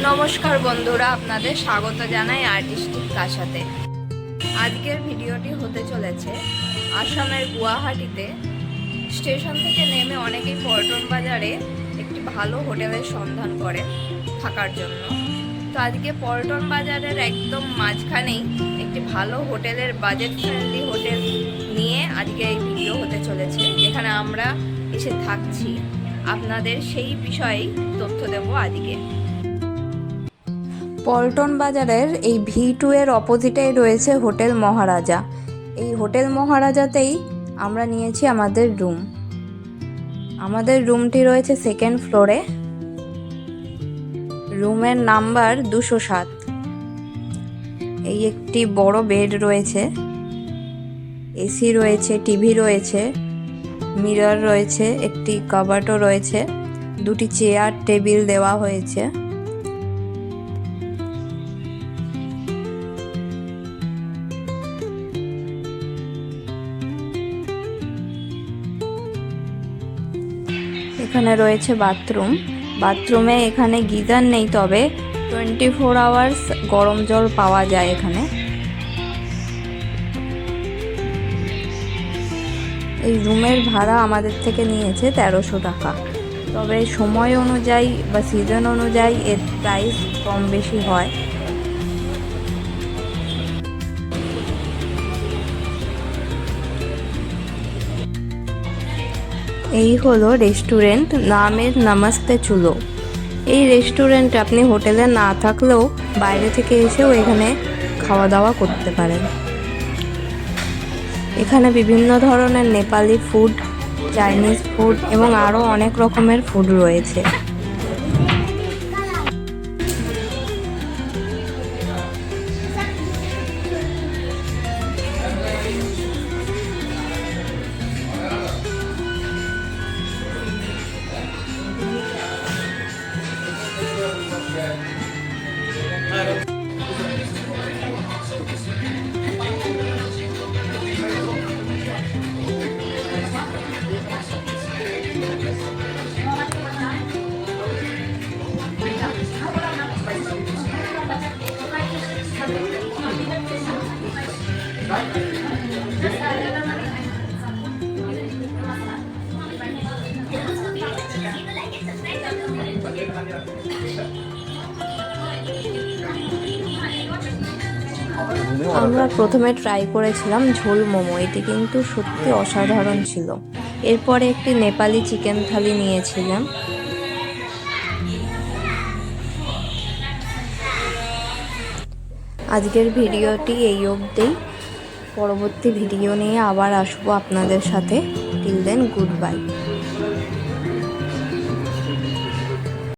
নমস্কার বন্ধুরা, আপনাদের স্বাগত জানাই আর্টিস্টিক কাশাতে। আজকের ভিডিওটি হতে চলেছে আসামের গুয়াহাটিতে স্টেশন থেকে নেমে অনেকেই পল্টন বাজারে একটি ভালো হোটেলের সন্ধান করে থাকার জন্য। তো আজকে পল্টন বাজারের একদম মাঝখানেই একটি ভালো হোটেলের বাজেট ফ্রেন্ডলি হোটেল নিয়ে আজকে এই ভিডিও হতে চলেছে, যেখানে আমরা এসে থাকছি। আপনাদের সেই বিষয়েই তথ্য দেব আজকে। পল্টন বাজারের এই V2 এর অপোজিটেই রয়েছে হোটেল মহারাজা। এই হোটেল মহারাজাতেই আমরা নিয়েছি আমাদের রুম। আমাদের রুমটি রয়েছে সেকেন্ড ফ্লোরে। রুমের নাম্বার 207। এই একটি বড় বেড রয়েছে, এসি রয়েছে, টিভি রয়েছে, মিরর রয়েছে, একটি কাবার্ডও রয়েছে, দুটি চেয়ার টেবিল দেওয়া হয়েছে। এখানে রয়েছে বাথরুম। বাথরুমে এখানে গিজার নেই, তবে 24 আওয়ার্স গরম জল পাওয়া যায় এখানে। এই রুমের ভাড়া আমাদের থেকে নিয়েছে 1300 টাকা, তবে সময় অনুযায়ী বা সিজন অনুযায়ী এর প্রাইস কম বেশি হয়। এই হলো রেস্টুরেন্ট, নামের নমস্তে চুলো। এই রেস্টুরেন্ট আপনি হোটেলে না থাকলেও বাইরে থেকে এসেও এখানে খাওয়া দাওয়া করতে পারেন। এখানে বিভিন্ন ধরনের নেপালি ফুড, চাইনিজ ফুড এবং আরও অনেক রকমের ফুড রয়েছে। আমরা প্রথমে ট্রাই করেছিলাম ঝোল মোমো, এটি কিন্তু সত্যি অসাধারণ ছিল। এরপরে একটি নেপালি চিকেন থালি নিয়েছিলাম। আজকের ভিডিওটি এই অবধি। পরবর্তী ভিডিও নিয়ে আবার আসবো আপনাদের সাথে। Till then, good by.